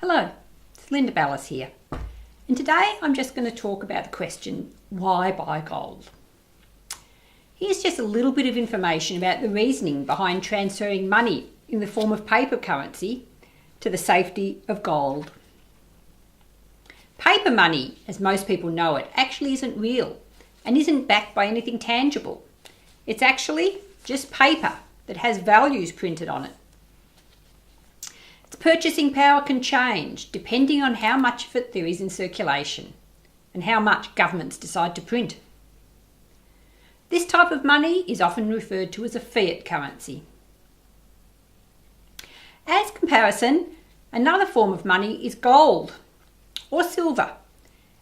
Hello, it's Linda Ballas here, and today I'm just going to talk about the question, why buy gold? Here's just a little bit of information about the reasoning behind transferring money in the form of paper currency to the safety of gold. Paper money, as most people know it, actually isn't real and isn't backed by anything tangible. It's actually just paper that has values printed on it. Its purchasing power can change depending on how much of it there is in circulation and how much governments decide to print. This type of money is often referred to as a fiat currency. As comparison, another form of money is gold or silver,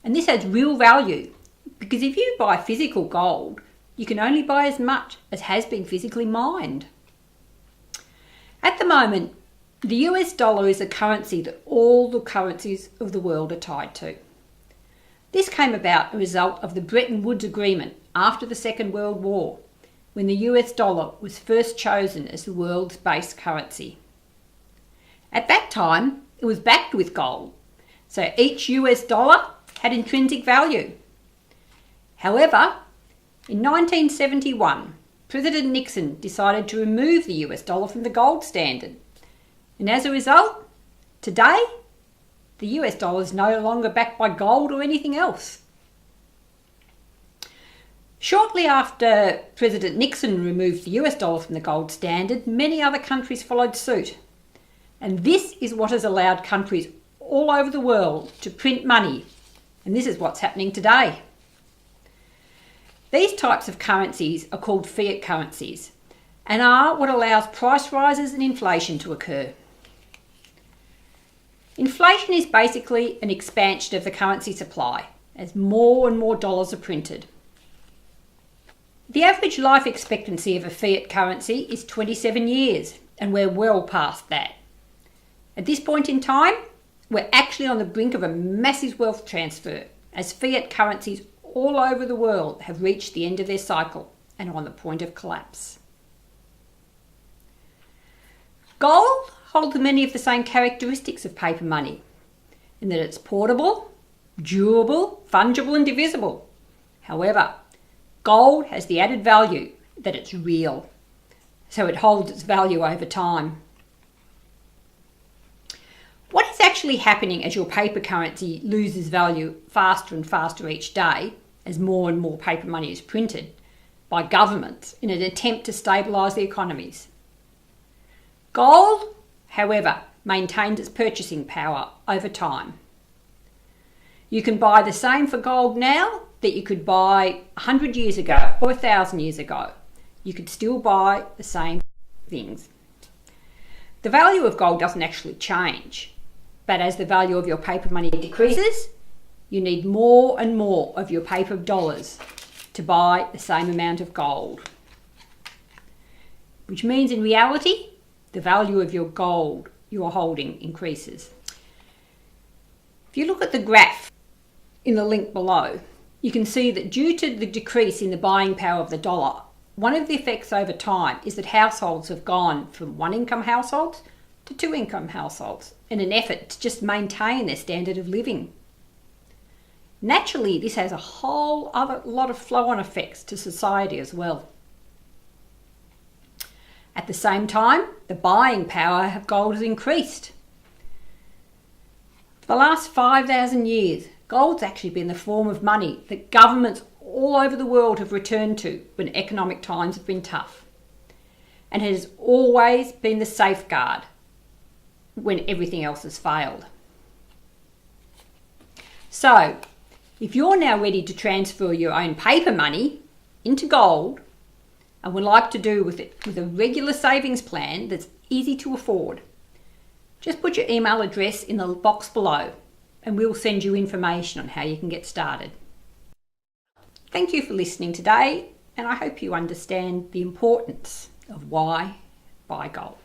and this has real value because if you buy physical gold, you can only buy as much as has been physically mined. At the moment, the US dollar is a currency that all the currencies of the world are tied to. This came about as a result of the Bretton Woods Agreement after the Second World War, when the US dollar was first chosen as the world's base currency. At that time, it was backed with gold, so each US dollar had intrinsic value. However, in 1971, President Nixon decided to remove the US dollar from the gold standard. And as a result, today, the US dollar is no longer backed by gold or anything else. Shortly after President Nixon removed the US dollar from the gold standard, many other countries followed suit. And this is what has allowed countries all over the world to print money. And this is what's happening today. These types of currencies are called fiat currencies and are what allows price rises and inflation to occur. Inflation is basically an expansion of the currency supply as more and more dollars are printed. The average life expectancy of a fiat currency is 27 years, and we're well past that. At this point in time, we're actually on the brink of a massive wealth transfer as fiat currencies all over the world have reached the end of their cycle and are on the point of collapse. Gold holds many of the same characteristics of paper money, in that it's portable, durable, fungible and divisible. However, gold has the added value that it's real, so it holds its value over time. What is actually happening as your paper currency loses value faster and faster each day, as more and more paper money is printed by governments in an attempt to stabilise their economies? Gold, however, maintains its purchasing power over time. You can buy the same for gold now that you could buy 100 years ago or 1,000 years ago. You could still buy the same things. The value of gold doesn't actually change, but as the value of your paper money decreases, you need more and more of your paper dollars to buy the same amount of gold. Which means in reality, the value of your gold you are holding increases. If you look at the graph in the link below, you can see that due to the decrease in the buying power of the dollar, one of the effects over time is that households have gone from one-income households to two-income households in an effort to just maintain their standard of living. Naturally, this has a whole other lot of flow-on effects to society as well. At the same time, the buying power of gold has increased. For the last 5,000 years, gold's actually been the form of money that governments all over the world have returned to when economic times have been tough. And it has always been the safeguard when everything else has failed. So, if you're now ready to transfer your own paper money into gold and would like to do with it with a regular savings plan that's easy to afford, just put your email address in the box below and we'll send you information on how you can get started. Thank you for listening today, and I hope you understand the importance of why buy gold.